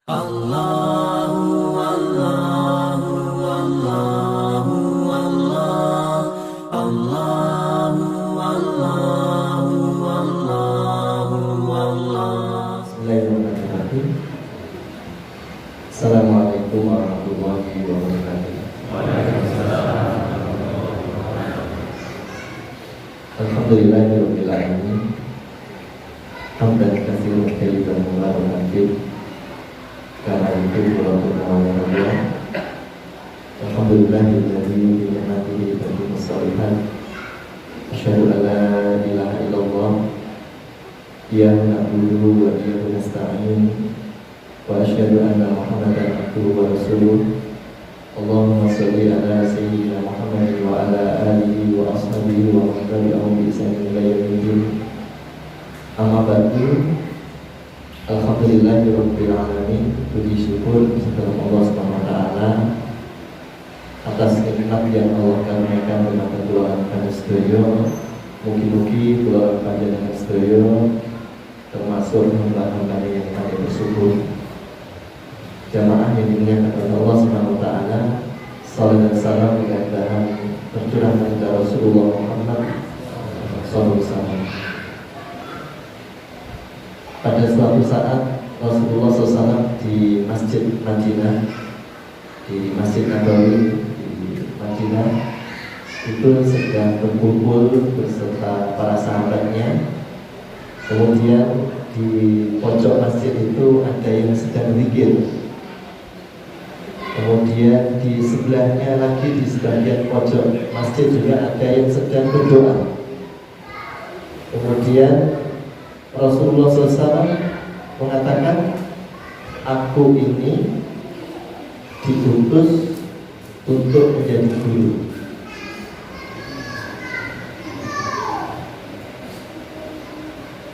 Allahu Allahu Allahu Allah Allahu Allahu Allahu Allah. Bismillahirrahmanirrahim. Assalamualaikum warahmatullahi wabarakatuh. Alhamdulillahirabbil alamin. Hamdan katsiran thayyiban mubarakan fih. Karena itu Allah. Alhamdulillahilladzi bi ni'matihi tatimmu shalihat. Asyhadu an la ilaha illallah ya na'budu wa iyyahu nasta'in. Wa asyhadu anna Muhammadan abduhu wa rasuluh. Allahumma shalli ala sayyidina Muhammadin wa ala alihi wa ashabihi wa man tabi'ahum bi ihsanin ila yaumil. Amma ba'du. Alhamdulillahirabbil alamin. Puji syukur kepada Allah Subhanahu wa taala atas nikmat yang Allah karuniakan kepada keluarga kami sedaya. Mugi-mugi keluarga panjenengan sedaya termasuk hamba-hamba yang kami bersyukur. Jamaah yang dimuliakan oleh Allah Subhanahu wa taala, salam dan salam mudah-mudahan tercurah kepada Rasulullah Muhammad sallallahu alaihi wasallam. Pada suatu saat Rasulullah SAW di Masjid Madinah, di Masjid Nabawi di Madinah, itu sedang berkumpul beserta para sahabatnya. Kemudian di pojok masjid itu ada yang sedang zikir. Kemudian di sebelahnya lagi di sebagian pojok masjid juga ada yang sedang berdoa. Kemudian Rasulullah SAW mengatakan, aku ini diutus untuk menjadi guru.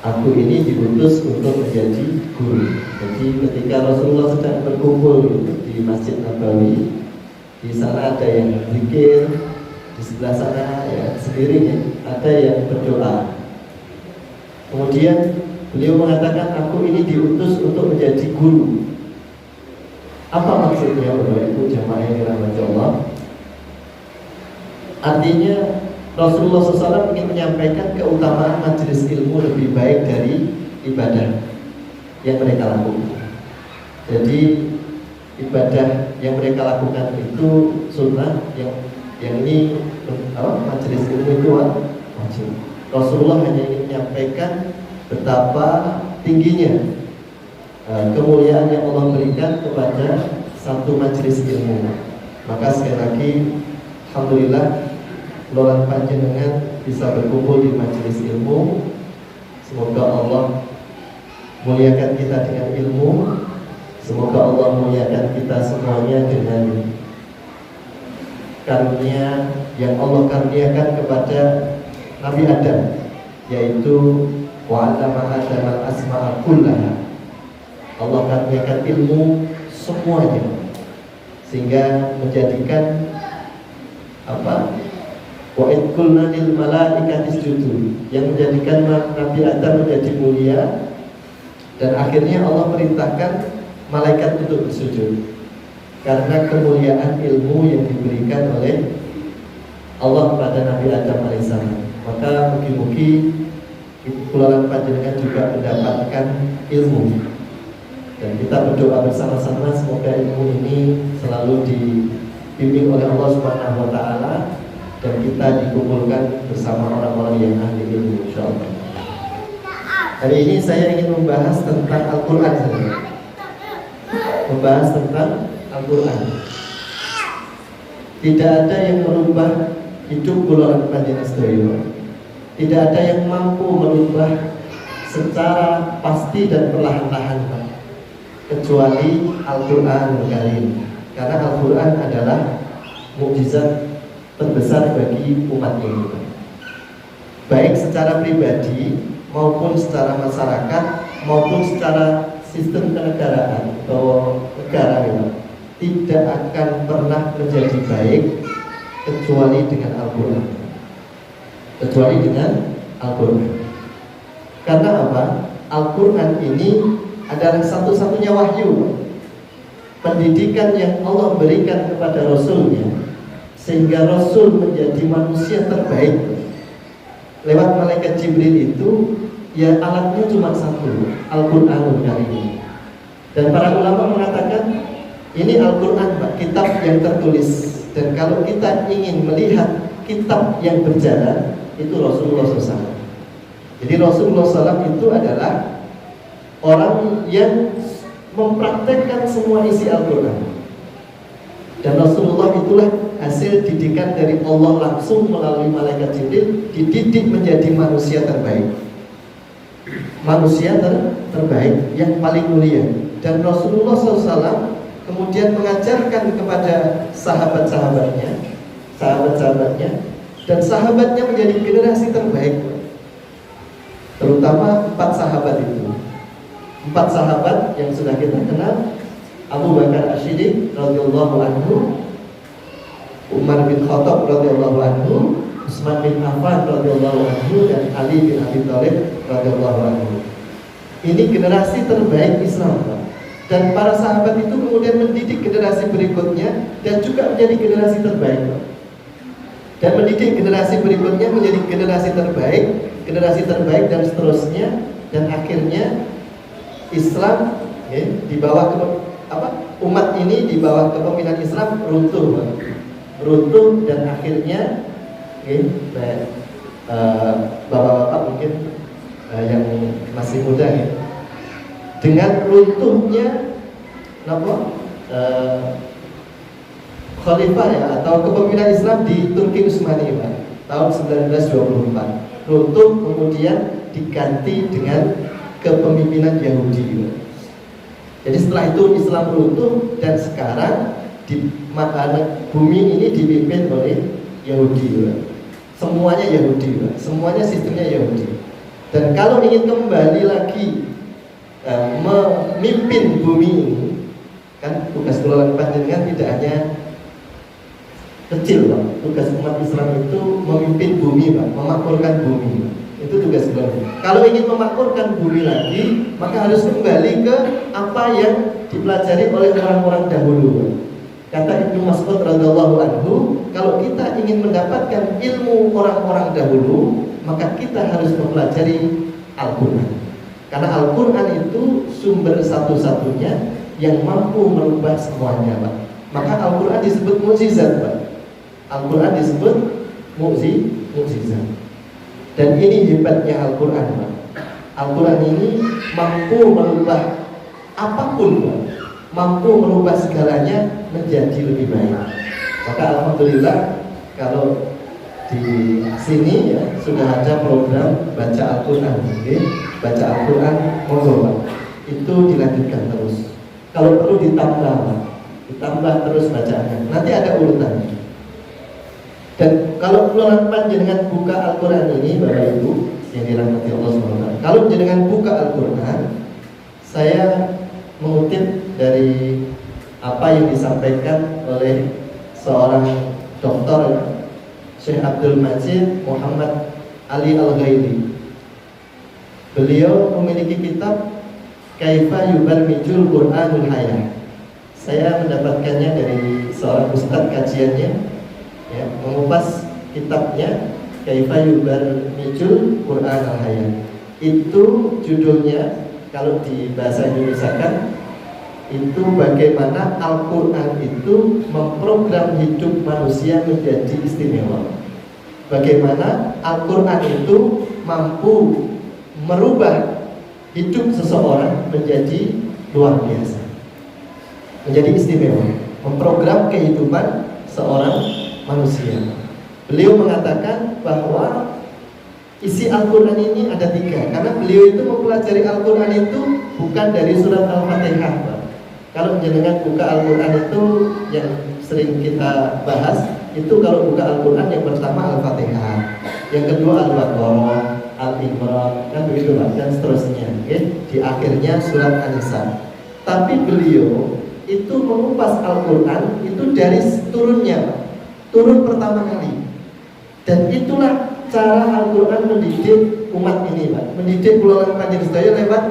Aku ini diutus untuk menjadi guru. Jadi ketika Rasulullah sedang berkumpul di Masjid Nabawi, di sana ada yang zikir, di sebelah sana ya sendiri ada yang berdoa. Kemudian beliau mengatakan, aku ini diutus untuk menjadi guru. Apa maksudnya Bapak Ibu jamaah yang dirahmati Allah? Artinya Rasulullah SAW ingin menyampaikan keutamaan majelis ilmu lebih baik dari ibadah yang mereka lakukan. Jadi ibadah yang mereka lakukan itu sunnah, yang ini majelis ilmu itu wajib. Rasulullah hanya ingin menyampaikan betapa tingginya kemuliaan yang Allah berikan kepada satu majelis ilmu. Maka sekali lagi, alhamdulillah, keluarga panjenengan bisa berkumpul di majelis ilmu. Semoga Allah muliakan kita dengan ilmu. Semoga Allah muliakan kita semuanya dengan karunia yang Allah karuniakan kepada Nabi Adam, yaitu wa'allama Adam al-asma'a kullaha. Allah karuniakan ilmu semuanya, sehingga menjadikan wa id qulna lil malaikati isjudu, yang menjadikan Nabi Adam menjadi mulia. Dan akhirnya Allah perintahkan malaikat untuk bersujud karena kemuliaan ilmu yang diberikan oleh Allah kepada Nabi Adam alaihissalam. Maka mugi-mugi keluarga panjenengan juga mendapatkan ilmu. Dan kita berdoa bersama-sama semoga ilmu ini selalu dibimbing oleh Allah Subhanahu wa taala dan kita dikumpulkan bersama orang-orang yang ahli ilmu insyaallah. Hari ini saya ingin membahas tentang Al-Qur'an saja. Membahas tentang Al-Qur'an. Tidak ada yang merubah hidup keluarga panjenengan sedaya. Tidak ada yang mampu merubah secara pasti dan perlahan-lahan kecuali Al-Quran Al-Karim. Karena Al-Quran adalah mukjizat terbesar bagi umat ini, baik secara pribadi maupun secara masyarakat maupun secara sistem kenegaraan atau negara ini tidak akan pernah menjadi baik kecuali dengan Al-Quran. Karena apa? Al-Quran ini adalah satu-satunya wahyu pendidikan yang Allah berikan kepada Rasulnya, sehingga Rasul menjadi manusia terbaik lewat malaikat Jibril itu, ya alatnya cuma satu, Al-Quranul Karim. Dan para ulama mengatakan ini Al-Quran, Pak, kitab yang tertulis. Dan kalau kita ingin melihat kitab yang berjalan, itu Rasulullah SAW. Jadi Rasulullah SAW itu adalah orang yang mempraktekkan semua isi Al-Quran. Dan Rasulullah itulah hasil didikan dari Allah langsung melalui malaikat Jibril, dididik menjadi manusia terbaik. Manusia terbaik yang paling mulia. Dan Rasulullah SAW kemudian mengajarkan kepada sahabat-sahabatnya, dan sahabatnya menjadi generasi terbaik. Terutama 4 sahabat itu. 4 sahabat yang sudah kita kenal: Abu Bakar As-Siddiq radhiyallahu anhu, Umar bin Khattab radhiyallahu anhu, Utsman bin Affan radhiyallahu anhu, dan Ali bin Abi Thalib radhiyallahu anhu. Ini generasi terbaik Islam, Pak. Dan para sahabat itu kemudian mendidik generasi berikutnya dan juga menjadi generasi terbaik, Pak. Dan mendidik generasi berikutnya menjadi generasi terbaik dan seterusnya. Dan akhirnya Islam, ya, di bawah umat ini di bawah kepemimpinan Islam runtuh dan akhirnya, bapak-bapak mungkin yang masih muda, ya, dengan runtuhnya khalifah, ya, atau kepemimpinan Islam di Turki Utsmani, Pak, tahun 1924 runtuh, kemudian diganti dengan kepemimpinan Yahudi, Pak. Jadi setelah itu Islam runtuh dan sekarang di bumi ini dipimpin oleh Yahudi, Pak. Semuanya Yahudi, Pak. Semuanya sistemnya Yahudi. Dan kalau ingin kembali lagi memimpin bumi ini, kan tugas kelolaan panjenengan tidak hanya kecil, Pak. Tugas umat Islam itu memimpin bumi, Pak, memakmurkan bumi. Itu tugas kelolaan. Kalau ingin memakmurkan bumi lagi, maka harus kembali ke apa yang dipelajari oleh orang-orang dahulu, Pak. Kata Ibnu Mas'ud radhiyallahu anhu, kalau kita ingin mendapatkan ilmu orang-orang dahulu, maka kita harus mempelajari Al-Quran. Karena Al-Quran itu sumber satu-satunya yang mampu merubah semuanya, Pak. Maka Al-Quran disebut mukjizat, Pak. Al-Quran disebut mukjizat. Dan ini hebatnya Al-Quran, Pak. Al-Quran ini mampu merubah apapun, Pak. Mampu merubah segalanya menjadi lebih baik. Maka alhamdulillah kalau di sini, ya, sudah ada program baca Al-Quran, okay? Baca Al-Quran, monggo, Pak. Itu dilanjutkan terus. Kalau perlu ditambah, Pak. Ditambah terus bacaannya. Nanti ada urutannya. Dan kalau panjenengan buka Al-Quran ini, Bapak Ibu yang dirahmati Allah SWT, kalau jenengan buka Al-Quran, saya mengutip dari apa yang disampaikan oleh seorang dokter, Syekh Abdul Majid Muhammad Ali Al-Ghaili. Beliau memiliki kitab Kaifa Yubarrijul Qur'anul Hayah. Saya mendapatkannya dari seorang ustadz kajiannya, ya, mengupas kitabnya Kaifa Yubarrijul Qur'anul Hayah. Itu judulnya, kalau di bahasa Indonesia kan, itu bagaimana Al-Quran itu memprogram hidup manusia menjadi istimewa. Bagaimana Al-Quran itu mampu merubah hidup seseorang menjadi luar biasa, menjadi istimewa, memprogram kehidupan seorang manusia. Beliau mengatakan bahwa isi Al-Quran ini ada 3, karena beliau itu mempelajari Al-Quran itu bukan dari surat Al-Fatihah, Pak. Kalau jenengan buka Al-Quran itu yang sering kita bahas, itu kalau buka Al-Quran yang pertama Al-Fatihah, yang kedua Al-Baqarah, Al-Imran, kan begitu, Pak, dan seterusnya, okay? Di akhirnya surat An-Nisa. Tapi beliau itu mengupas Al-Quran itu dari turunnya, Pak. Turun pertama kali. Dan itulah cara Al-Quran mendidik umat ini, Pak. Mendidik kula panjenengan sedaya lewat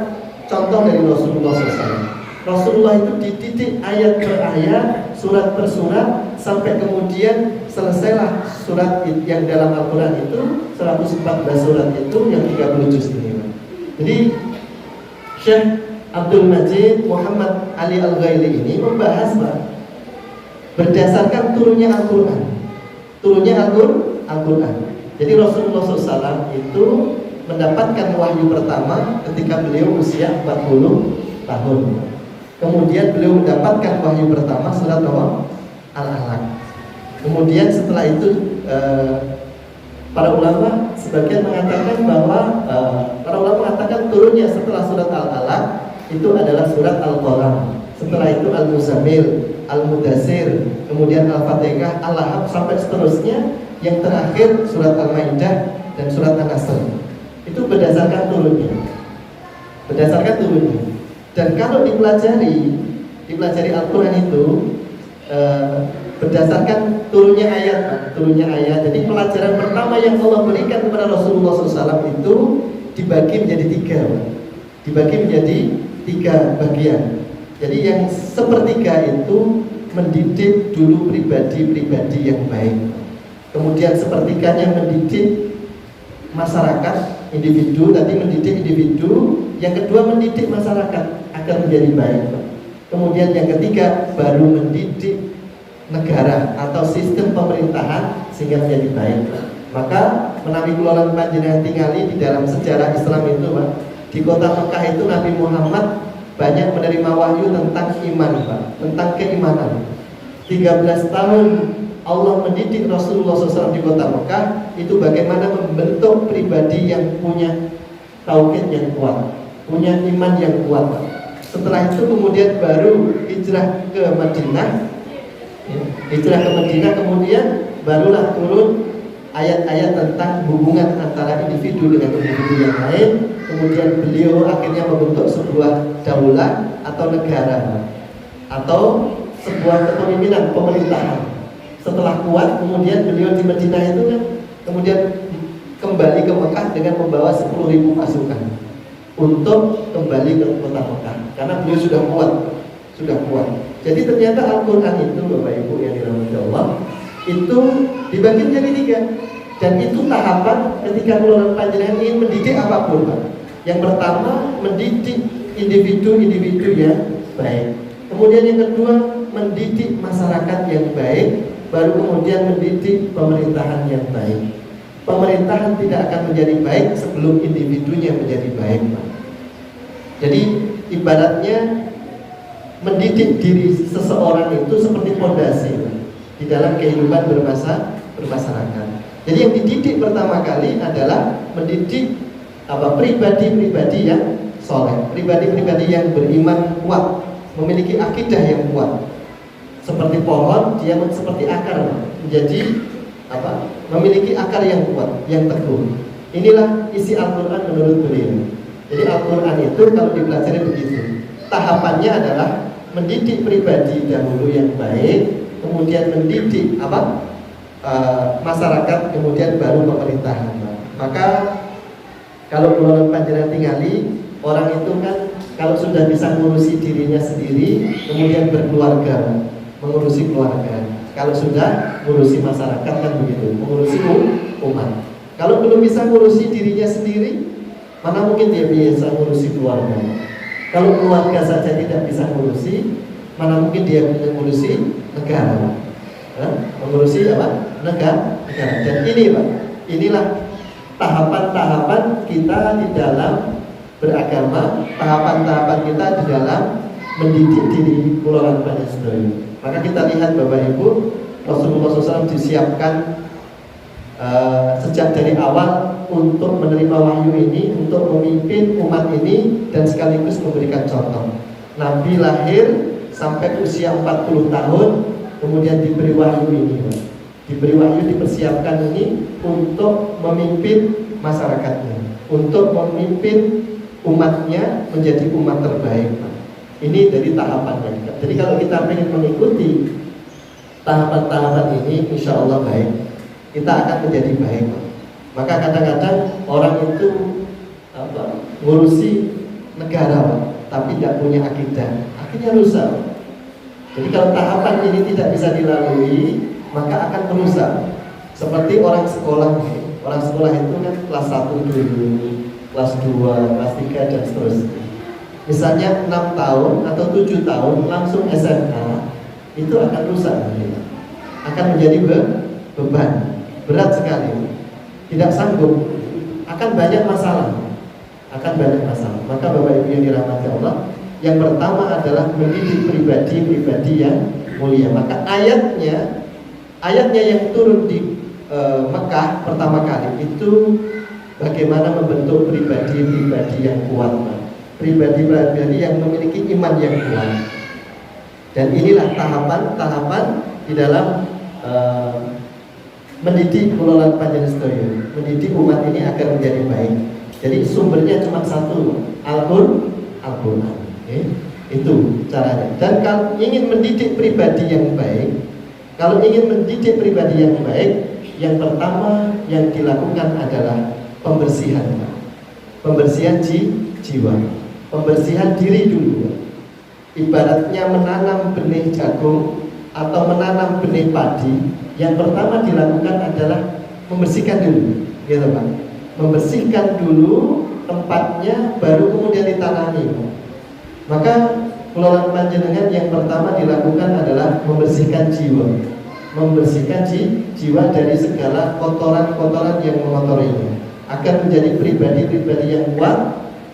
contoh dari Rasulullah SAW. Rasulullah itu dididik ayat per ayat, surat per surat, sampai kemudian selesailah surat yang dalam Al-Quran itu 114 surat itu yang 30 juz ini. Jadi Syekh Abdul Majid Muhammad Ali Al-Ghaili ini membahas berdasarkan turunnya Al-Quran. Turunnya Al-Quran. Jadi Rasulullah SAW itu mendapatkan wahyu pertama ketika beliau usia 40 tahun. Kemudian beliau mendapatkan wahyu pertama surat Al-Alaq. Kemudian setelah itu para ulama sebagian mengatakan bahwa para ulama mengatakan turunnya setelah surat Al-Alaq itu adalah surat Al-Qalam. Setelah itu Al-Muzammil, Al-Mudassir, kemudian Al-Fatihah, Al-Lahab sampai seterusnya. Yang terakhir surat Al-Maidah dan surat An-Nasr. Itu berdasarkan turunnya. Berdasarkan turunnya. Dan kalau dipelajari Al-Quran itu berdasarkan turunnya ayat, turunnya ayat. Jadi pelajaran pertama yang Allah berikan kepada Rasulullah SAW itu dibagi menjadi tiga bagian. Jadi yang sepertiga itu mendidik dulu pribadi-pribadi yang baik. Kemudian sepertiganya mendidik masyarakat, individu, tadi mendidik individu. Yang kedua mendidik masyarakat agar menjadi baik. Kemudian yang ketiga baru mendidik negara atau sistem pemerintahan sehingga menjadi baik. Maka menawi kula panjenengan tingali di dalam sejarah Islam itu, Pak, di kota Mekah itu Nabi Muhammad banyak menerima wahyu tentang iman, Pak, tentang keimanan. 13 tahun Allah mendidik Rasulullah SAW di kota Mekah itu bagaimana membentuk pribadi yang punya tauhid yang kuat, punya iman yang kuat. Setelah itu kemudian baru hijrah ke Madinah. Hijrah ke Madinah kemudian barulah turun ayat-ayat tentang hubungan antara individu dengan individu yang lain. Kemudian beliau akhirnya membentuk sebuah daulah atau negara atau sebuah kepemimpinan pemerintahan. Setelah kuat, kemudian beliau di Madinah itu kan kemudian kembali ke Mekah dengan membawa 10.000 pasukan untuk kembali ke kota Mekah karena beliau sudah kuat. Jadi ternyata Al-Quran itu, Bapak Ibu yang dirahmati Allah, itu dibagi menjadi 3. Dan itu tahapan ketika ulama panjenengan ingin mendidik apapun, Pak. Yang pertama mendidik individu-individu yang baik. Kemudian yang kedua mendidik masyarakat yang baik. Baru kemudian mendidik pemerintahan yang baik. Pemerintahan tidak akan menjadi baik sebelum individunya menjadi baik, Pak. Jadi ibaratnya mendidik diri seseorang itu seperti fondasi, Pak, di dalam kehidupan bermasyarakat. Jadi yang dididik pertama kali adalah mendidik pribadi-pribadi yang soleh, pribadi-pribadi yang beriman kuat, memiliki akidah yang kuat. Seperti pohon, dia seperti akar, menjadi memiliki akar yang kuat, yang teguh. Inilah isi Al-Quran menurut beliau. Jadi Al-Quran itu kalau dipelajari begitu. Tahapannya adalah mendidik pribadi dahulu yang baik, kemudian mendidik masyarakat, kemudian baru pemerintahan. Maka kalau ulama panjenengan tingali, orang itu kan kalau sudah bisa mengurusi dirinya sendiri, kemudian berkeluarga, mengurusi keluarga. Kalau sudah mengurusi masyarakat kan begitu, mengurusi umat. Kalau belum bisa mengurusi dirinya sendiri, mana mungkin dia bisa mengurusi keluarga. Kalau keluarga saja tidak bisa mengurusi, mana mungkin dia bisa mengurusi negara. Mengurusi negara. Dan ini, Pak, inilah tahapan-tahapan kita di dalam beragama, tahapan-tahapan kita di dalam mendidik diri kula panjenengan. Maka kita lihat Bapak Ibu, Rasulullah SAW disiapkan sejak dari awal untuk menerima wahyu ini, untuk memimpin umat ini dan sekaligus memberikan contoh. Nabi lahir sampai usia 40 tahun, kemudian diberi wahyu ini, diberi wahyu, dipersiapkan ini untuk memimpin masyarakatnya, untuk memimpin umatnya menjadi umat terbaik. Ini dari tahapannya. Jadi kalau kita ingin mengikuti tahapan-tahapan ini, insya Allah baik, kita akan menjadi baik. Maka kadang-kadang orang itu ngurusi negara, tapi tidak punya akidah akhirnya rusak. Jadi kalau tahapan ini tidak bisa dilalui, maka akan merusak. Seperti orang sekolah. Orang sekolah itu kan kelas 1 dulu, kelas 2, kelas 3 dan seterusnya. Misalnya 6 tahun atau 7 tahun langsung SMA, itu akan rusak. Akan menjadi beban, berat sekali. Tidak sanggup, akan banyak masalah. Maka Bapak Ibu yang dirahmati Allah, yang pertama adalah mendidik pribadi-pribadi yang mulia. Maka ayatnya yang turun di Mekah pertama kali itu bagaimana membentuk pribadi-pribadi yang kuat, pribadi-pribadi yang memiliki iman yang kuat. Dan inilah tahapan-tahapan di dalam mendidik kula panjenengan, mendidik umat ini agar menjadi baik. Jadi sumbernya cuma satu, Al-Quran. Okay? Itu caranya. Dan kalau ingin mendidik pribadi yang baik, yang pertama yang dilakukan adalah pembersihan jiwa, pembersihan diri dulu. Ibaratnya menanam benih jagung atau menanam benih padi, yang pertama dilakukan adalah membersihkan dulu, gitu Pak. Membersihkan dulu tempatnya, baru kemudian ditanami. Maka pengelolaan panjenengan yang pertama dilakukan adalah membersihkan jiwa. Membersihkan jiwa dari segala kotoran-kotoran yang mengotorinya, agar menjadi pribadi-pribadi yang kuat,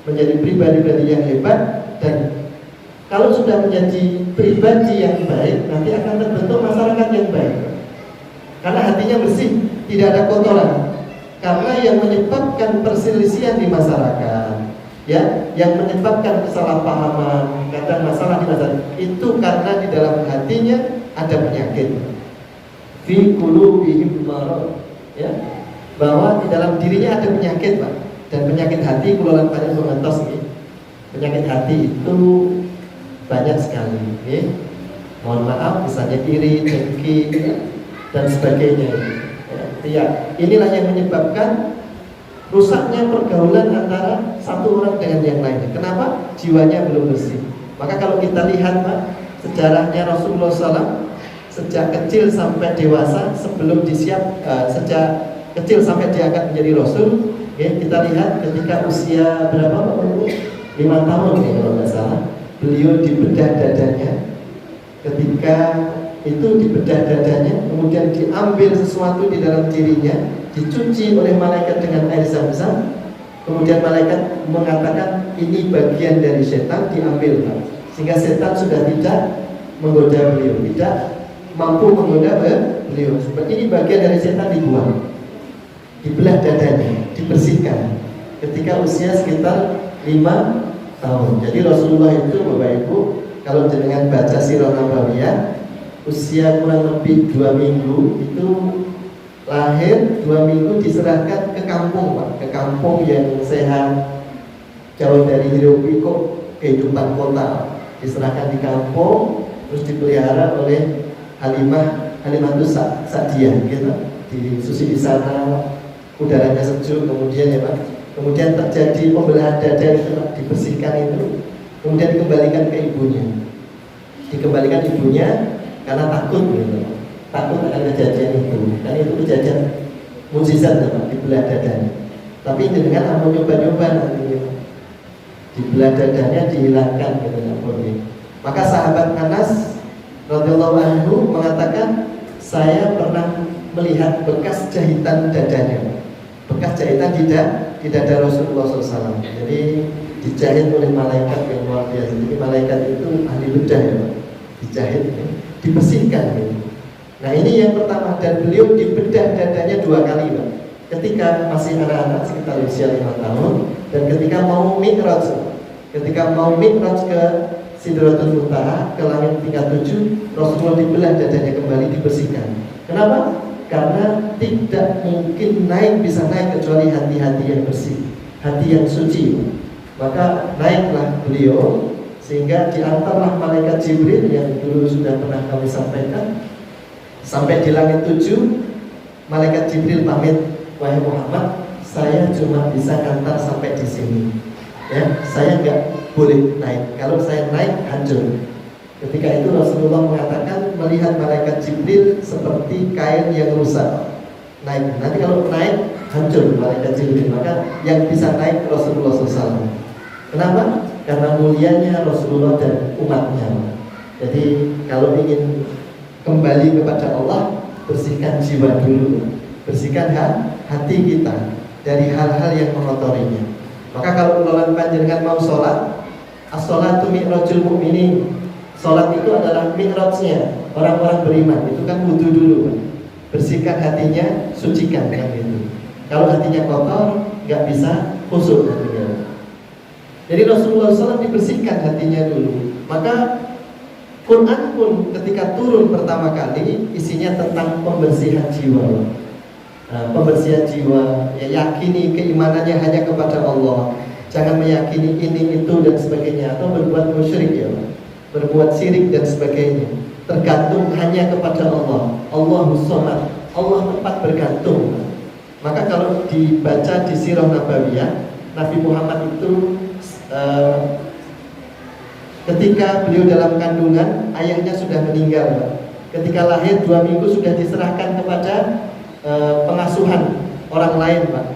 menjadi pribadi-pribadi yang hebat. Dan kalau sudah menjadi pribadi yang baik, nanti akan terbentuk masyarakat yang baik, karena hatinya bersih, tidak ada kotoran. Karena yang menyebabkan perselisihan di masyarakat, ya, yang menyebabkan kesalahpahaman, kadang masalah di masyarakat, itu karena di dalam hatinya ada penyakit. Fi qulubihim marad, ya, bahwa di dalam dirinya ada penyakit, Pak. Dan penyakit hati kula lan panjenengan mengentos nggih. Penyakit hati itu banyak sekali, nggih. Mohon maaf, misalnya iri, dengki, ya, dan sebagainya. Ya, inilah yang menyebabkan rusaknya pergaulan antara satu orang dengan yang lainnya. Kenapa? Jiwanya belum bersih. Maka kalau kita lihat, Pak, sejarahnya Rasulullah SAW sejak kecil sampai dewasa, sebelum sejak kecil sampai diangkat menjadi Rasul, ya, kita lihat ketika usia berapa, Pak? 5 tahun ya, kalau nggak salah, beliau dibedah dadanya. Ketika itu dibedah dadanya, kemudian diambil sesuatu di dalam dirinya, dicuci oleh malaikat dengan air zam-zam. Kemudian malaikat mengatakan ini bagian dari setan, diambil, Pak. Sehingga setan sudah tidak menggoda beliau, tidak mampu menggoda beliau. Seperti ini bagian dari setan dibuang, dibelah dadanya, dibersihkan ketika usia sekitar 5 tahun. Jadi Rasulullah itu, Bapak Ibu, kalau dengan baca Sirah Nabawiyah, usia kurang lebih 2 minggu itu lahir, 2 minggu diserahkan ke kampung, Pak, ke kampung yang sehat, jauh dari hiruk pikuk kehidupan kota. Diserahkan di kampung, terus dipelihara oleh Halimah Sa'diyah, gitu. Disusui di sana, udaranya sejuk, kemudian ya Pak, kemudian terjadi pembelahan dada itu, Pak, dibersihkan itu, kemudian dikembalikan ke ibunya. Dikembalikan ibunya karena takut, gitu. Takut akan kejadian itu, dan itu kejadian mukjizat, ya Pak, dibelah dadanya. Tapi dengan ampun nyoba-nyoba nanti, gitu. Dibelah dadanya, dihilangkan, gitu, ampun. Maka sahabat Anas radhiyallahu anhu mengatakan, saya pernah melihat bekas jahitan dadanya, bekas jahitan di dada Rasulullah SAW. Jadi dijahit oleh malaikat yang luar biasa. Jadi malaikat itu ahli bedah, ya Pak. Dijahit, ya, dibersihkan, ya. Nah ini yang pertama, dan beliau dibedah dadanya 2 kali, Pak. Ketika masih anak-anak sekitar usia 5 tahun, dan ketika mau mi'raj ke Sidratul Muntaha, ke langit tingkat 7, Rasulullah dibelah dadanya kembali, dibersihkan. Kenapa? Karena tidak mungkin bisa naik kecuali hati-hati yang bersih, hati yang suci. Maka naiklah beliau, sehingga diantarlah malaikat Jibril yang dulu sudah pernah kami sampaikan. Sampai di langit 7, malaikat Jibril pamit, wahai Muhammad, saya cuma bisa antar sampai di sini. Ya, saya boleh naik. Kalau saya naik hancur. Ketika itu Rasulullah mengatakan melihat malaikat Jibril seperti kain yang rusak. Naik. Nanti kalau naik hancur malaikat Jibril. Maka yang bisa naik Rasulullah SAW. Kenapa? Karena mulianya Rasulullah dan umatnya. Jadi kalau ingin kembali kepada Allah, bersihkan jiwa dulu, bersihkan hati kita dari hal-hal yang mengotorinya. Maka kalau ulama panjenengan mau sholat, as-sholatu mi'rajul mu'minin. Sholat itu adalah mi'rajnya orang-orang beriman. Itu kan wudu dulu, bersihkan hatinya, sucikan kan gitu. Kalau hatinya kotor, nggak bisa khusyuk hatinya. Jadi Rasulullah SAW dibersihkan hatinya dulu. Maka Quran pun ketika turun pertama kali isinya tentang pembersihan jiwa. Pembersihan jiwa, ya, yakini keimanannya hanya kepada Allah. Jangan meyakini ini itu dan sebagainya, atau berbuat musyrik, ya, berbuat syirik dan sebagainya. Tergantung hanya kepada Allah. Allahus Samad, Allah tempat bergantung. Maka kalau dibaca di Sirah Nabawiyah, Nabi Muhammad itu ketika beliau dalam kandungan, ayahnya sudah meninggal. Ketika lahir 2 minggu sudah diserahkan kepada pengasuhan orang lain, Pak.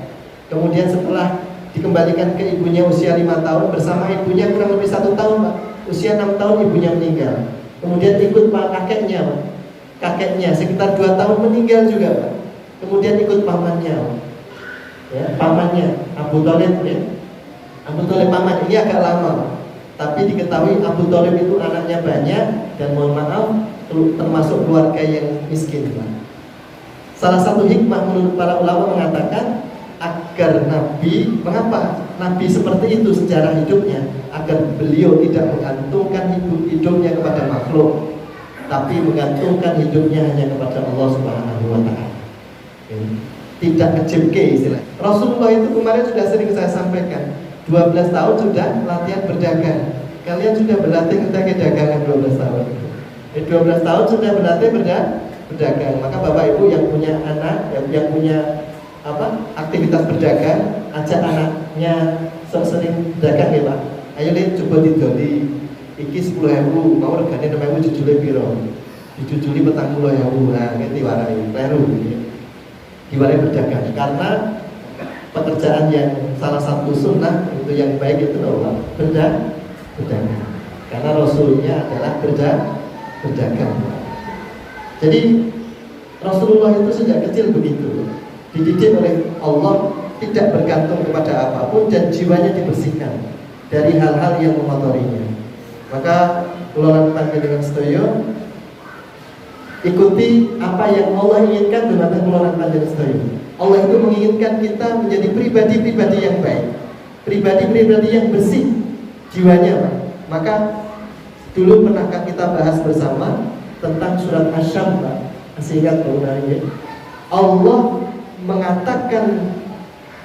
Kemudian setelah dikembalikan ke ibunya usia 5 tahun, bersama ibunya kurang lebih 1 tahun, Pak. Usia 6 tahun ibunya meninggal. Kemudian ikut Pak kakeknya, Pak. Kakeknya sekitar 2 tahun meninggal juga, Pak. Kemudian ikut pamannya, Pak. Ya, pamannya Abu Thalib, ya. Abu Thalib paman ini agak lama, tapi diketahui Abu Thalib itu anaknya banyak dan mohon maaf termasuk keluarga yang miskin, Pak. Salah satu hikmah menurut para ulama mengatakan agar Nabi, mengapa Nabi seperti itu sejarah hidupnya, agar beliau tidak menggantungkan hidupnya kepada makhluk, tapi menggantungkan hidupnya hanya kepada Allah Subhanahu wa Ta'ala. Tidak kejemke istilah. Rasulullah itu kemarin sudah sering saya sampaikan, 12 tahun sudah latihan berdagang. Kalian sudah berlatih tentang dagangan 12 tahun. 12 tahun sudah berlatih berdagang. Maka Bapak Ibu yang punya anak, yang punya aktivitas berdagang, ajak anaknya sering berdagang, ya Pak. Ayo lihat, coba didoli. Iki 10.000, mau regane 6.000 jujule piro? Dijujuli 40.000. Nah, ngerti warai, kleru. Diwarai berdagang. Karena pekerjaan yang salah satu sunnah itu yang baik itu adalah berdagang. Karena Rasulnya adalah berdagang. Jadi Rasulullah itu sejak kecil begitu, dididik oleh Allah tidak bergantung kepada apapun dan jiwanya dibersihkan dari hal-hal yang mengotorinya. Maka kula panjenengan sedaya ikuti apa yang Allah inginkan dengan kula panjenengan sedaya. Allah itu menginginkan kita menjadi pribadi-pribadi yang baik, pribadi-pribadi yang bersih jiwanya, Pak. Maka dulu pernah kita bahas bersama tentang surat Asy-Syams, Pak. Sehingga kemudian Allah mengatakan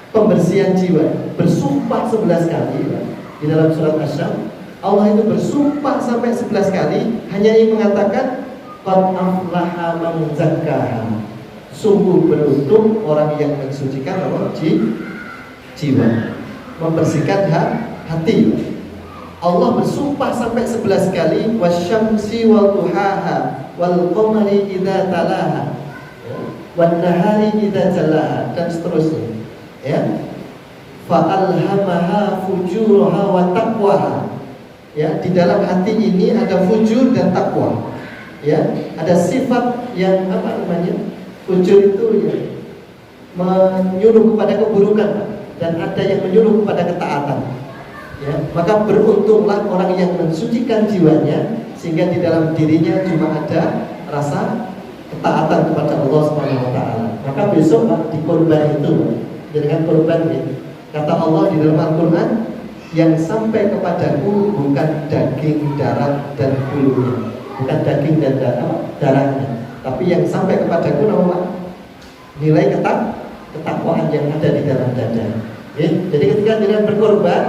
pembersihan jiwa, bersumpah 11 kali, Pak. Di dalam surat Asy-Syams Allah itu bersumpah sampai 11 kali, hanya ingin mengatakan qad aflaha man zakkaha. Sungguh beruntung orang yang mensucikan jiwa, membersihkan hati. Allah bersumpah sampai 11 kali, wasyamsi wal duhaha wal qamari idza talaha wan nahari idza jalaha, dan seterusnya, ya. Fa alhamaha fujuraha wa taqwaha. Ya, di dalam hati ini ada fujur dan takwa. Ya, ada sifat yang fujur itu ya menyuruh kepada keburukan, dan ada yang menyuruh kepada ketaatan. Ya, maka beruntunglah orang yang mensucikan jiwanya sehingga di dalam dirinya cuma ada rasa ketaatan kepada Allah Subhanahu wa Ta'ala. Maka besok, Pak, di korban itu dengan korban ini, kata Allah di dalam Al-Quran, yang sampai kepadaku bukan daging, darah dan bulunya, bukan daging dan darahnya, tapi yang sampai kepadaku nilai ketakwaan yang ada di dalam dada. Ya, jadi ketika jenengan berkorban,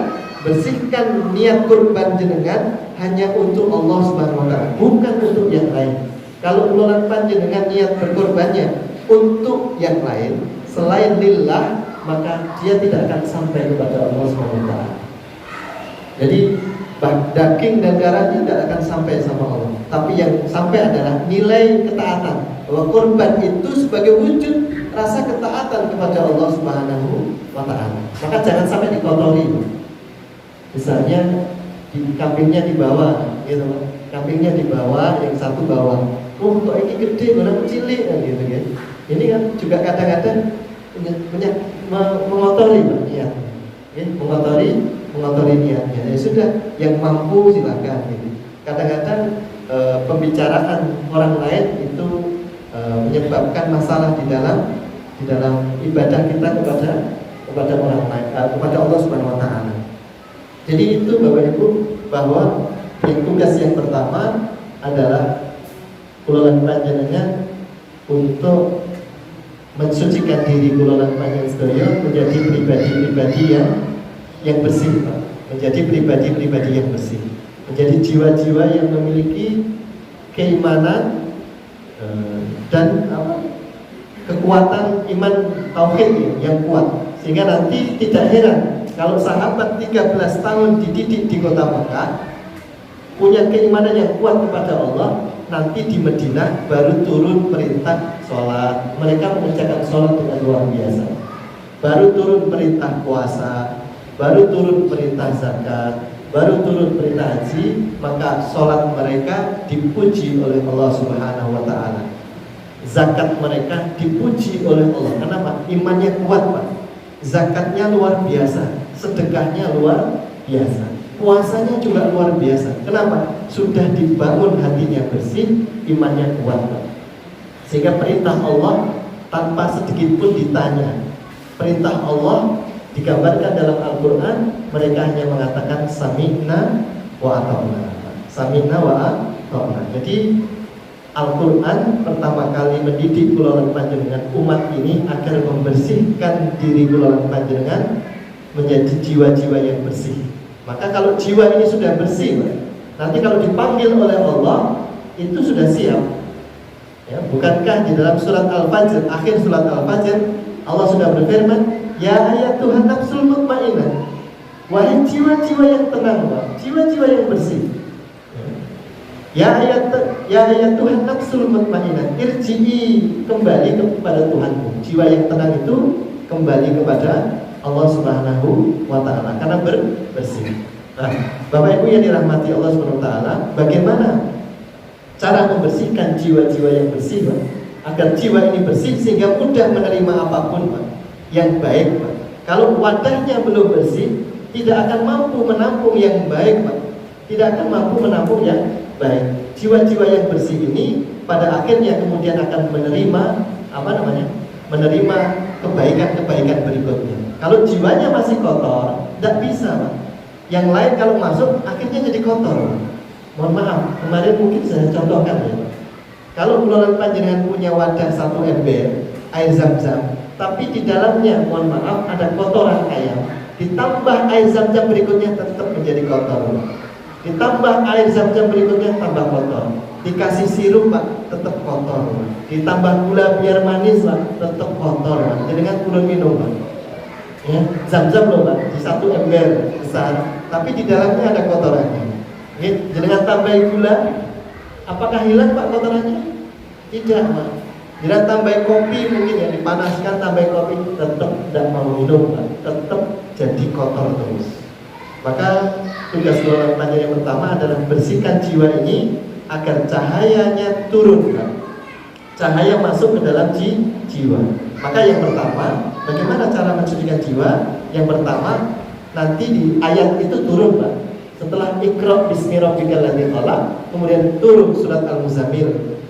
bersihkan niat kurban jenengan hanya untuk Allah Subhanahu wa Ta'ala, bukan untuk yang lain. Kalau ulang panjenengan niat berkorbannya untuk yang lain selain lillah, maka dia tidak akan sampai kepada Allah Subhanahu wa Ta'ala. Jadi daging dan darahnya tidak akan sampai sama Allah, tapi yang sampai adalah nilai ketaatan. Bahwa kurban itu sebagai wujud rasa ketaatan kepada Allah Subhanahu wa Ta'ala. Maka jangan sampai dikotori. Misalnya kambingnya dibawa, gitu, kambingnya dibawa, yang satu bawa. Oh, kok ini gede, orang cilik, gitu kan. Ini kan juga kadang-kadang mengotori niat, mengotori niatnya. Ya sudah, yang mampu silakan. Gitu. Kadang-kadang pembicaraan orang lain itu menyebabkan masalah di dalam ibadah kita kepada orang lain, kepada Allah Subhanahu Wa Taala. Jadi itu Bapak Ibu, bahwa yang tugas yang pertama adalah kula panjenengan untuk mensucikan diri kula panjenengan sedaya menjadi pribadi-pribadi yang bersih, Pak. Menjadi pribadi-pribadi yang bersih, menjadi jiwa-jiwa yang memiliki keimanan dan kekuatan iman tauhid yang kuat, sehingga nanti tidak heran kalau sahabat 13 tahun dididik di kota Mekah punya keimanan yang kuat kepada Allah, nanti di Madinah baru turun perintah sholat, mereka mengerjakan sholat dengan luar biasa. Baru turun perintah puasa, baru turun perintah zakat, baru turun perintah haji, maka sholat mereka dipuji oleh Allah Subhanahu Wa Taala. Zakat mereka dipuji oleh Allah. Kenapa? Imannya kuat, Pak. Zakatnya luar biasa, sedekahnya luar biasa, puasanya juga luar biasa. Kenapa? Sudah dibangun hatinya bersih, imannya kuat, Pak. Sehingga perintah Allah tanpa sedikit pun ditanya. Perintah Allah digambarkan dalam Al-Quran, mereka hanya mengatakan sami'na wa ata'na. Sami'na wa ata'na. Jadi Al-Quran pertama kali mendidik kula panjenengan umat ini agar membersihkan diri kula panjenengan menjadi jiwa-jiwa yang bersih. Maka kalau jiwa ini sudah bersih, nanti kalau dipanggil oleh Allah itu sudah siap. Ya, bukankah di dalam surat Al-Fajr, akhir surat Al-Fajr, Allah sudah berfirman, ya ayyatuhan nafsul mutmainnah, wahai jiwa-jiwa yang tenang, jiwa-jiwa yang bersih. Ya ayat Tuhan nafsul mutmainnah, irji'i, kembali kepada Tuhanmu. Jiwa yang tenang itu kembali kepada Allah Subhanahu wa Ta'ala karena bersih. Nah, Bapak Ibu yang dirahmati Allah Subhanahu wa Ta'ala, bagaimana cara membersihkan jiwa-jiwa yang bersih, Pak? Agar jiwa ini bersih sehingga mudah menerima apapun, Pak, yang baik, Pak. Kalau wadahnya belum bersih, tidak akan mampu menampung yang baik, Pak. Tidak akan mampu menampung yang baik. Jiwa-jiwa yang bersih ini pada akhirnya kemudian akan menerima menerima kebaikan-kebaikan berikutnya. Kalau jiwanya masih kotor, tidak bisa, Pak. Yang lain kalau masuk akhirnya jadi kotor. Mohon maaf, kemarin mungkin saya contohkan ya, Pak. Kalau keluaran panjenengan punya wadah 1 ember air zam-zam, tapi di dalamnya mohon maaf ada kotoran ayam, ditambah air zam-zam berikutnya tetap menjadi kotor. Ditambah air zam-zam berikutnya tambah kotor. Dikasih sirup, Pak, tetap kotor. Ditambah gula biar manis, Pak, tetap kotor, Pak. Dengan gula minum, Pak. Ya, zam-zam loh, Pak, di 1 ember besar, tapi di dalamnya ada kotorannya. Ya, dengan tambah gula, apakah hilang, Pak, kotorannya? Tidak, Pak. Dengan tambah kopi mungkin ya dipanaskan, tambah kopi tetap tidak mau minum, Pak. Tetap jadi kotor terus. Maka tugas golongan panjang yang pertama adalah bersihkan jiwa ini agar cahayanya turun, Pak. Cahaya masuk ke dalam jiwa. Maka yang pertama, bagaimana cara mensucikan jiwa? Yang pertama, nanti di ayat itu turun, Pak. Setelah Iqra bismi rabbikal ladzi khalaq, kemudian turun surat Al-Muzammil.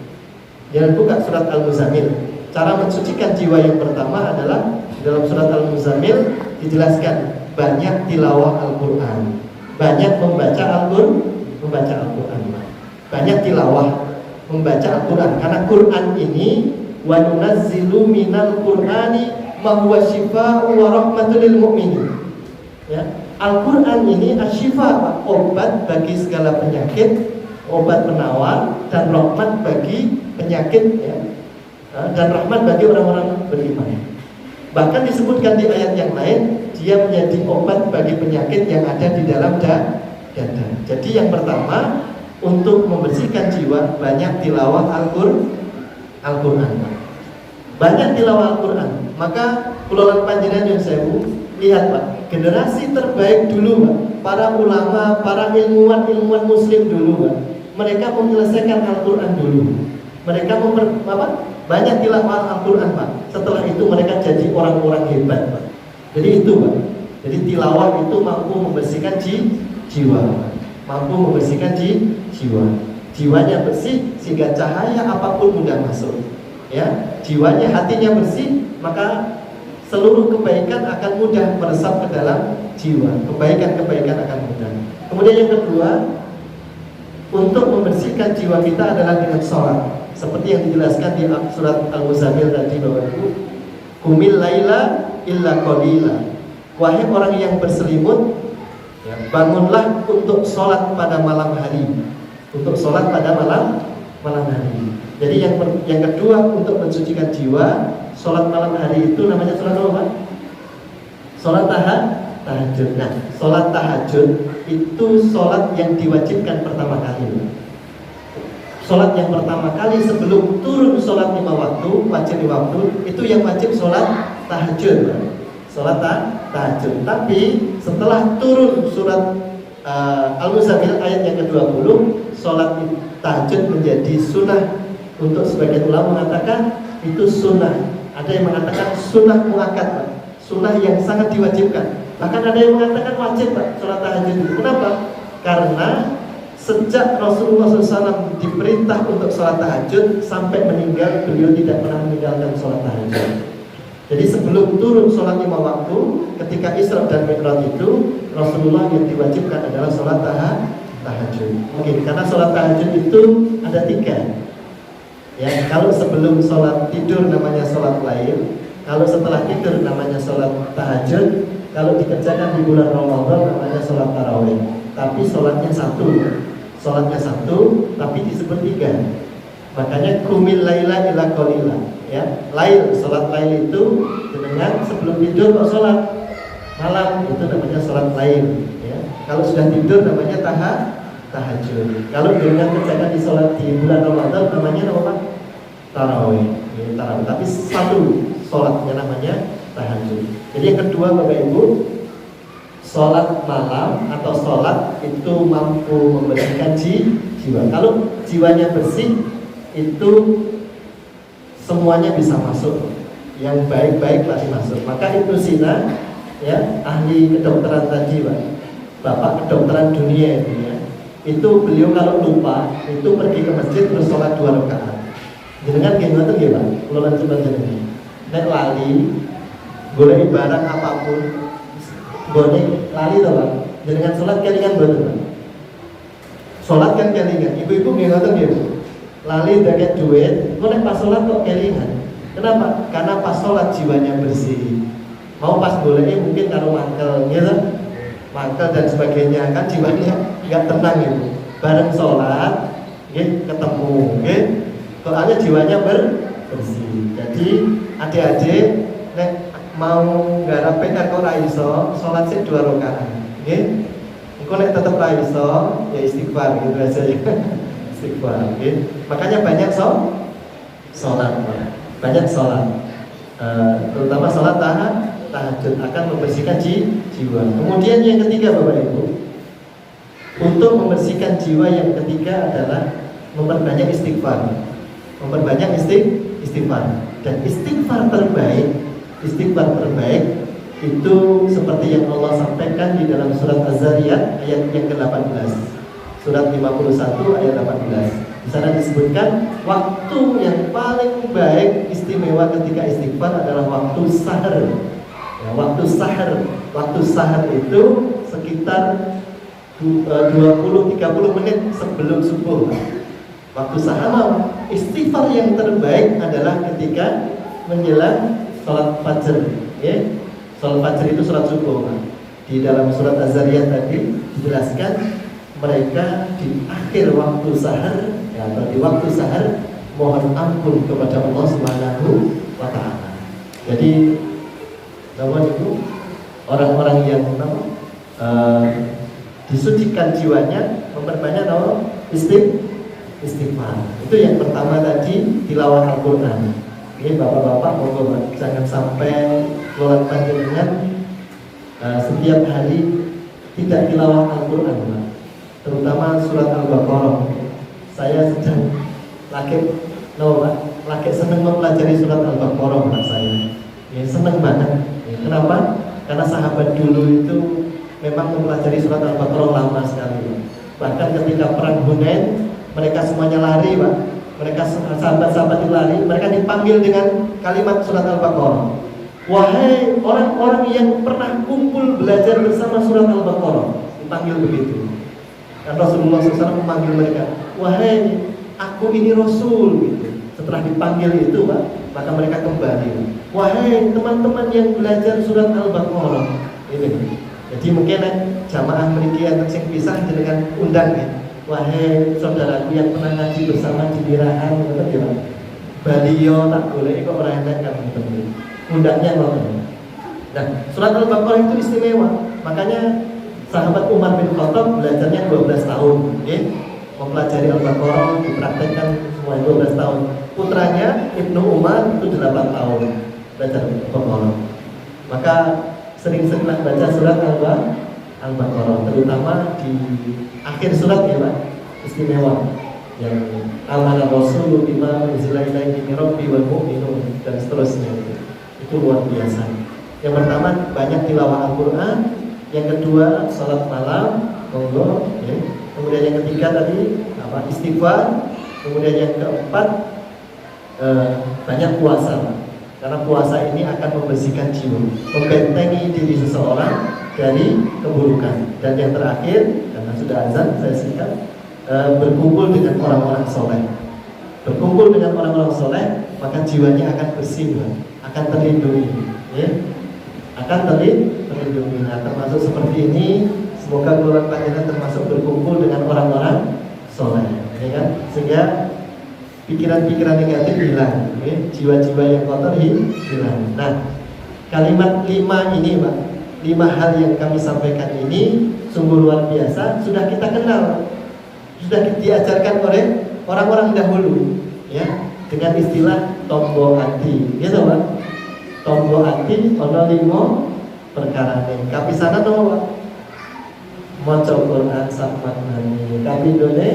Jangan buka surat Al-Muzammil. Cara mensucikan jiwa yang pertama adalah dalam surat Al-Muzammil dijelaskan banyak tilawah Al-Quran, banyak membaca Al-Quran, banyak tilawah membaca Al-Quran. Karena Quran ini wa nunazzilu minal Qur'ani ma huwa syifaa'un wa rahmatul lil mu'minin. Ya, Al-Quran ini asyifa, obat bagi segala penyakit, obat penawar dan rahmat bagi penyakit, ya, dan rahmat bagi orang-orang beriman. Bahkan disebutkan di ayat yang lain, dia menjadi obat bagi penyakit yang ada di dalam dada. Jadi yang pertama, untuk membersihkan jiwa, banyak tilawah Al-Quran. Banyak tilawah Al-Quran. Maka Kulolan Panjenengan yang sewu, lihat Pak, generasi terbaik dulu Pak, para ulama, para ilmuwan muslim dulu Pak, mereka menyelesaikan Al-Quran dulu. Mereka banyak tilawah Al-Quran Pak. Setelah itu mereka jadi orang-orang hebat Pak. Jadi itu Pak. Jadi tilawah itu mampu membersihkan jiwa. Mampu membersihkan jiwa. Jiwanya bersih sehingga cahaya apapun mudah masuk. Ya, jiwanya, hatinya bersih, maka seluruh kebaikan akan mudah meresap ke dalam jiwa. Kebaikan-kebaikan akan mudah. Kemudian yang kedua, untuk membersihkan jiwa kita adalah dengan sholat. Seperti yang dijelaskan di surat Al-Muzammil tadi, Bapak Ibu, Qumil laila illa qalila. Wahai orang yang berselimut, ya, bangunlah untuk sholat pada malam hari. Untuk sholat pada malam hari. Jadi yang kedua, untuk mensucikan jiwa, sholat malam hari itu namanya sholat apa? Sholat tahajud. Nah, sholat tahajud itu sholat yang diwajibkan pertama kali. Sholat yang pertama kali sebelum turun sholat 5 waktu, wajib 5 waktu, itu yang wajib sholat tahajud. Sholat tahajud. Tapi setelah turun surat Al-Muzammil ayat yang ke-20, sholat tahajud menjadi sunnah. Untuk sebagian ulama mengatakan itu sunnah. Ada yang mengatakan sunnah muakkad, sunnah yang sangat diwajibkan. Bahkan ada yang mengatakan wajib Pak, sholat tahajud itu. Kenapa? Karena sejak Rasulullah SAW diperintah untuk sholat tahajud sampai meninggal, beliau tidak pernah meninggalkan sholat tahajud. Jadi sebelum turun sholat 5 waktu, ketika Isra dan Mi'raj itu, Rasulullah yang diwajibkan adalah sholat tahajud. Oke, karena sholat tahajud itu ada 3. Ya, kalau sebelum sholat tidur namanya sholat lail, kalau setelah tidur namanya sholat tahajud, kalau dikerjakan di bulan Ramadan namanya sholat tarawih. Tapi sholatnya satu, tapi disebut 3. Makanya Qumil laila illa qalila. Ya, lail, sholat lail itu dengan sebelum tidur kok sholat malam, itu namanya sholat lail. Ya, kalau sudah tidur namanya tahajud. Kalau dengan kerjakan di sholat di bulan Ramadan namanya apa? Tarawih. Tapi satu sholatnya namanya tahajud. Jadi yang kedua Bapak Ibu, sholat malam atau sholat itu mampu membersihkan jiwa. Kalau jiwanya bersih, itu semuanya bisa masuk. Yang baik-baik pasti masuk. Maka Ibnu Sina, ya, ahli kedokteran tadi Pak, bapak kedokteran dunia itu ya, itu beliau kalau lupa itu pergi ke masjid bersolat 2 rakaat. Jenengan nggih ngoten nggih Pak, kula lan jenengan. Nek lali golek barang apapun, golek lali to Pak. Jenengan salat kelingan mboten Pak? Salat kan kelingan. Ibu-ibu nggih ngoten nggih. Lali daket duit, kok nek pas salat kok kelingan. Kenapa? Karena pas salat jiwanya bersih. Mau pas goleknya mungkin karo mangkel, gitu. Mangkel dan sebagainya, kan jiwanya enggak tenang gitu. Bareng salat, nggih ketemu, nggih. Soalnya jiwanya bersih. Jadi adik-adik nek mau garap PR kok ra iso, salat sik 2 rakaat. Nggih. Engko nek tetep ra iso, ya istighfar gitu aja ya. Istighfar, nggih. Makanya banyak salat. Banyak salat. Terutama salat tahajud akan membersihkan jiwa. Kemudian yang ketiga Bapak Ibu, untuk membersihkan jiwa yang ketiga adalah memperbanyak istighfar. Memperbanyak istighfar. Dan istighfar terbaik itu seperti yang Allah sampaikan di dalam surat Az-Zariyat ayat yang ke-18. Surat 51 ayat 18. Di sana disebutkan waktu yang paling baik istimewa ketika istighfar adalah waktu sahar. Ya, waktu sahar itu sekitar 20-30 menit sebelum subuh. Waktu sahar, istighfar yang terbaik adalah ketika menjelang sholat fajar. Ya, sholat fajar itu sholat subuh. Di dalam surat Az-Zariyat tadi dijelaskan mereka di akhir waktu sahar, ya, atau di waktu sahar mohon ampun kepada Allah Subhanahu wa Ta'ala. Jadi Namun itu orang-orang yang disucikan jiwanya memperbanyak istighfar. Itu yang pertama tadi, tilawah Al-Quran. Ini bapak-bapak monggo jangan sampai keluar panjenengan setiap hari tidak tilawah Al-Quran, terutama surat Al-Baqarah. Saya sedang lagi senang mempelajari surat Al-Baqarah, Pak saya. Ya, senang banget. Ya, kenapa? Karena sahabat dulu itu memang mempelajari surat Al-Baqarah lama sekali. Bahkan ketika perang Hunain, mereka semuanya lari, Pak. Mereka sahabat-sahabat itu lari, mereka dipanggil dengan kalimat surat Al-Baqarah. Wahai orang-orang yang pernah kumpul belajar bersama surat Al-Baqarah, dipanggil begitu. Dan Rasulullah SAW memanggil mereka, wahai aku ini Rasul, gitu. Setelah dipanggil itu, Pak, maka mereka kembali. Wahai teman-teman yang belajar surat Al-Baqarah, ini. Jadi mungkin jamaah memiliki yang pisah dengan undang ya. Wahai saudaraku yang pernah ngaji bersama di Birahan, gitu ya. Baliyo tak boleh kok orang enak kamu teman. Undangnya ngoten. Nah, surat Al-Baqarah itu istimewa. Makanya sahabat Umar bin Khattab belajarnya 12 tahun, ya. Mempelajari Al-Baqarah dipraktekkan semua 12 tahun. Putranya Ibnu Umar itu 8 tahun belajar Al-Baqarah. Maka sering-seringlah baca surat Al-Baqarah, terutama di akhir surat ya, Pak. Istimewa. Yang amana Rasul bima unzila ilaihi min rabbi wal mu'minun dan seterusnya. Itu luar biasa. Yang pertama banyak tilawah Al-Quran, yang kedua salat malam, monggo, ya. Kemudian yang ketiga tadi istighfar, kemudian yang keempat banyak puasa. Karena puasa ini akan membersihkan jiwa, membentengi diri seseorang dari keburukan. Dan yang terakhir, karena sudah azan saya singkat, berkumpul dengan orang-orang soleh. Berkumpul dengan orang-orang soleh, maka jiwanya akan bersih, akan terlindungi, ya? Akan terlindungi. Nah, termasuk seperti ini, semoga bulan panjenengan termasuk berkumpul dengan orang-orang soleh, ya kan? Sehingga pikiran-pikiran negatif hilang, ya? Jiwa-jiwa yang kotor hilang. Nah, kalimat 5 ini, Pak, 5 hal yang kami sampaikan ini sungguh luar biasa, sudah kita kenal, sudah diajarkan oleh orang-orang dahulu, ya, dengan istilah tombo ati, gitu Pak. Tombo ati ono 5 perkara nih. Kapisana no Pak. Maca Quran sak maknane. Kapindhone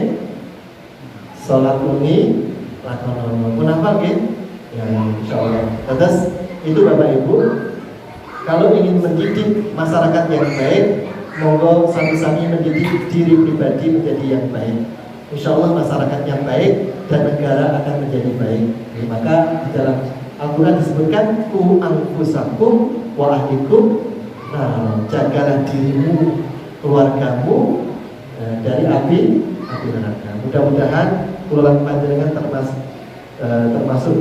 salat wengi lakonono. Pun hafal nggih? Ya, insyaallah. Terus itu Bapak Ibu, kalau ingin mendidik masyarakat yang baik, monggo sami-sami mendidik diri pribadi menjadi yang baik. Insya Allah masyarakat yang baik dan negara akan menjadi baik. Jadi, maka di dalam Al-Quran disebutkan ku anfusakum wa ahlikum. Nah, jagalah dirimu, keluargamu dari api neraka. Mudah-mudahan keluarga panjenengan termasuk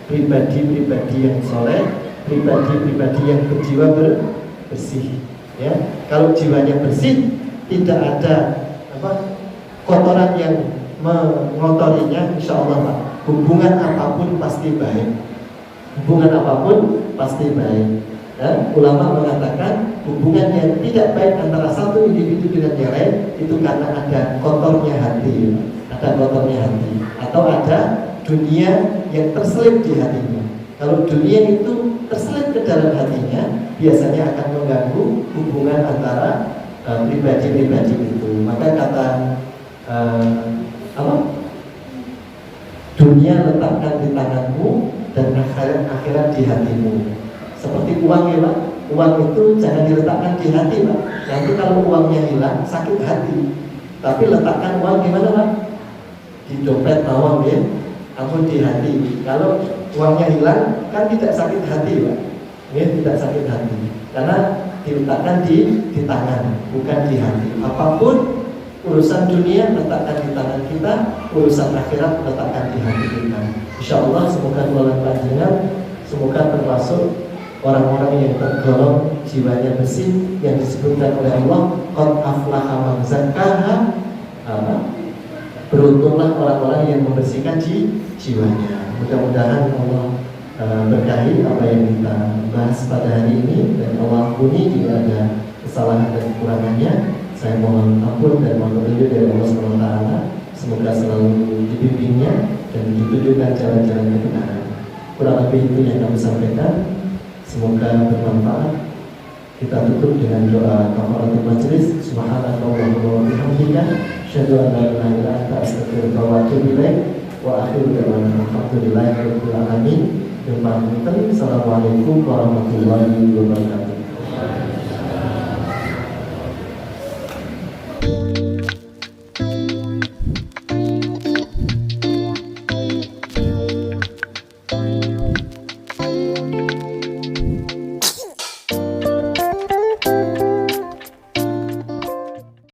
pribadi-pribadi yang soleh, pribadi-pribadi yang berjiwa bersih. Ya, kalau jiwanya bersih, tidak ada kotoran yang mengotorinya, insya Allah Pak, hubungan apapun pasti baik. Hubungan apapun pasti baik. Dan ulama mengatakan hubungan yang tidak baik antara satu individu dengan yang lain itu karena ada kotornya hati, atau ada dunia yang terselip di hatinya. Kalau dunia itu terselip ke dalam hatinya, biasanya akan mengganggu hubungan antara pribadi-pribadi itu. Maka kata dunia letakkan di tanganmu dan akhirat di hatimu. Seperti uang ya Pak, uang itu jangan diletakkan di hati Pak. Nanti kalau uangnya hilang sakit hati. Tapi letakkan uang di mana Pak? Di dompet bawang ya, atau di hati. Kalau uangnya hilang kan tidak sakit hati Pak, ya, tidak sakit hati. Karena diletakkan di tangan, bukan di hati. Apapun urusan dunia letakkan di tangan kita, urusan akhirat letakkan di hati kita. Insya Allah semoga doa panjenengan, semoga termasuk orang-orang yang tergolong jiwanya bersih yang disebutkan oleh Allah, qad aflaha man zakkaha, beruntunglah orang-orang yang membersihkan jiwanya. Mudah-mudahan Allah berkahi apa yang kita bahas pada hari ini, dan Allah ampuni jika ada kesalahan dan kekurangannya. Saya mohon ampun dan mohon petunjuk dari Allah SWT. Semoga selalu dibimbingnya dan ditunjukkan jalan-jalan kebenaran. Kurang lebih itu yang kami sampaikan. Semoga bermanfaat. Kita tutup dengan doa kafaratul majelis. Subhanallahumma wa bihamdika, asyhadu an la ilaha illa anta, astaghfiruka wa atubu ilaik. Wa akhiru da'wana alhamdulillahi rabbil alamin. Assalamualaikum warahmatullahi wabarakatuh.